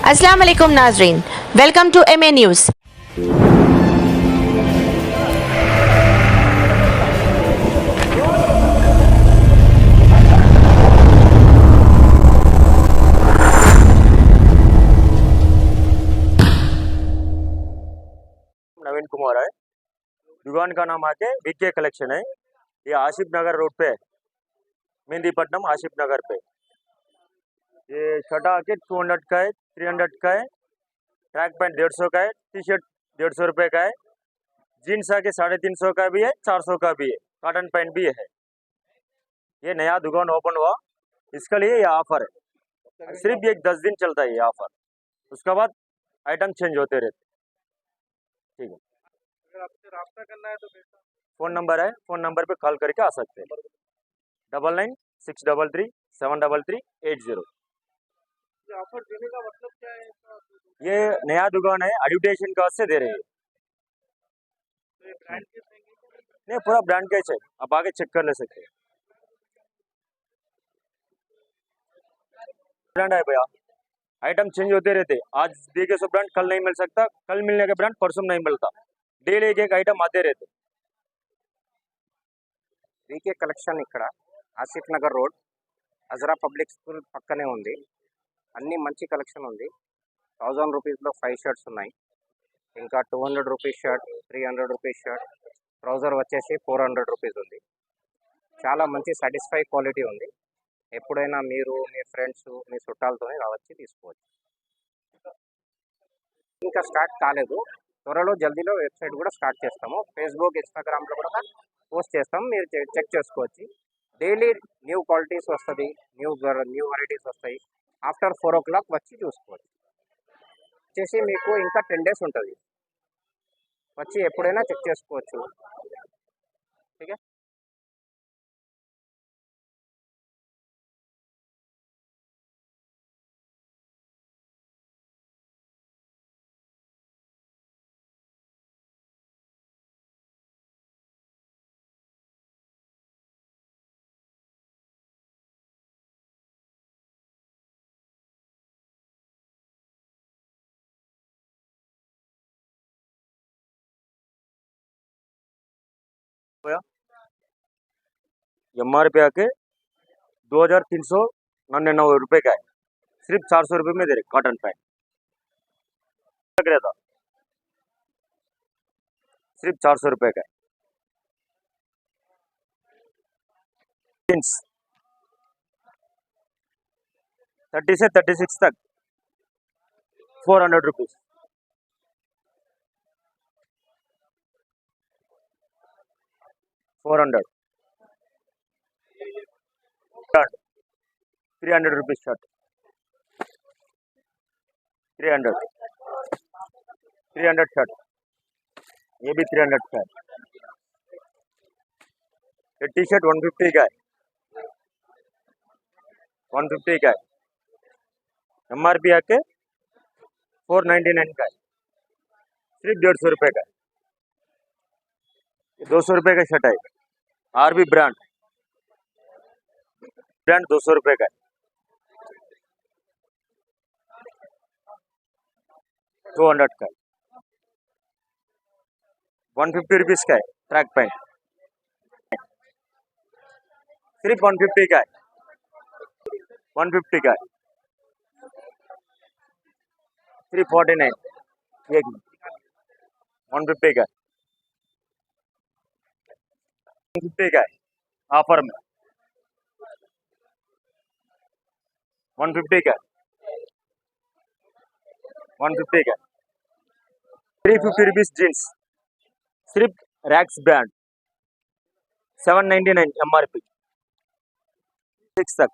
अस्सलाम वालेकुम नाजरीन, वेलकम टू MA न्यूज़। नवीन कुमार है। दुकान का नाम आके बीके कलेक्शन है। ये आसिफ नगर रोड पे, मेहंदीपट्टनम आसिफ नगर पे। ये शर्ट आके 200 का है, 300 का है, ट्रैक पैंट 150 का है, टी शर्ट 150 रुपये का है, जीन्स आके 350 का भी है, 400 का भी है, कॉटन पैंट भी है। ये नया दुकान ओपन हुआ, इसके लिए ये ऑफर है। सिर्फ एक 10 दिन चलता है ये ऑफर, उसके बाद आइटम चेंज होते रहते। ठीक है, अगर आपसे राब्ता करना है तो कैसा? फोन नंबर है, फोन नंबर पे कॉल करके आ सकते हैं। 999633 73380। ये ऑफर देने का मतलब क्या है इसका? ये नया दुकान है, एडवर्टाइजमेंट का से दे रहे हैं। तो ये ब्रांड के देंगे? नहीं, पूरा ब्रांड का है, आप आगे चेक कर ले सकते हैं। ब्रांड है भैया, आइटम चेंज होते रहते। आज देखे सो ब्रांड कल नहीं मिल सकता, कल मिलने का ब्रांड परसों नहीं मिलता। डेली एक आइटम आते रहते। వీకే కలెక్షన్ ఇక్కడ Asif Nagar road Azra public school పక్కనే ఉంది. అన్ని మంచి కలెక్షన్ ఉంది. 1000 రూపీస్లో 5 షర్ట్స్ ఉన్నాయి. ఇంకా 200 rupees shirt, 300 rupees shirt, trouser వచ్చేసి 400 రూపీస్ ఉంది. చాలా మంచి సాటిస్ఫై క్వాలిటీ ఉంది. ఎప్పుడైనా మీరు మీ ఫ్రెండ్స్ మీ చుట్టాలతో రావచ్చి తీసుకోవచ్చు. ఇంకా స్టార్ట్ కాలేదు, త్వరలో జల్దీలో వెబ్సైట్ కూడా స్టార్ట్ చేస్తాము. ఫేస్బుక్, ఇన్స్టాగ్రామ్లో కూడా పోస్ట్ చేస్తాం, మీరు చెక్ చేసుకోవచ్చు. డైలీ న్యూ క్వాలిటీస్ వస్తుంది, న్యూ వెరైటీస్ వస్తాయి. ఆఫ్టర్ 4 o'clock వచ్చి చూసుకోవచ్చు. వచ్చేసి మీకు ఇంకా 10 days ఉంటుంది, వచ్చి ఎప్పుడైనా చెక్ చేసుకోవచ్చు. ఓకే. MRP आके 2399 रुपये का है, सिर्फ 400 रुपये में दे रहे कॉटन पैंट। लग रहा था सिर्फ 400 रुपये का है। जींस 30 से 36 तक 400 rupees. 400 shirt 300 rupees shirt 300 shirt, ये भी 300 का है। ये टी शर्ट 150 का है, 150 का है। MRP आके 499 का है, सिर्फ 150 रुपये का है। 200 रुपये का शर्ट है, RB ब्रांड 200 रुपये का है। 200 का है, 150 रुपीज का है। ट्रैक पैंट सिर्फ 150 का है, 150 का है। 349 एक 150 का है, 150 का है ऑफर में। 150 का है, 150 का है। 350 रुपीज जीन्स, सिर्फ रैक्स ब्रांड 799 MRP 6 तक।